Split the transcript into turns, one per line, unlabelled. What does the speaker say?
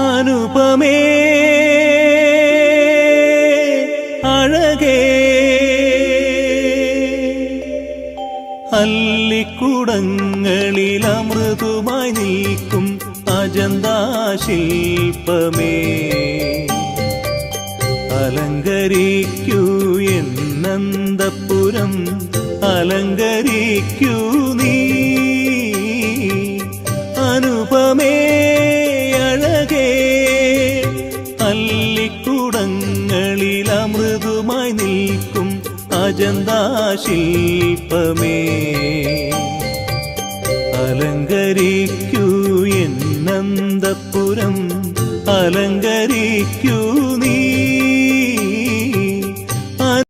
അനുപമേ അഴകേ അല്ലിക്കുടങ്ങളിൽ അമൃതുമായി നിൽക്കും അജന്താ ശില്പമേ അലങ്കരിക്കൂ എന്നന്തപുരം അലങ്കരിക്കൂ നീ അനുപമേ അഴകേ അല്ലിക്കുടങ്ങളിൽ അമൃതുമായി നിൽക്കും അജന്താ ശില്പമേ അലങ്കരിക്കൂ എന്നന്തപുരം അലങ്കരിക്കൂ നീ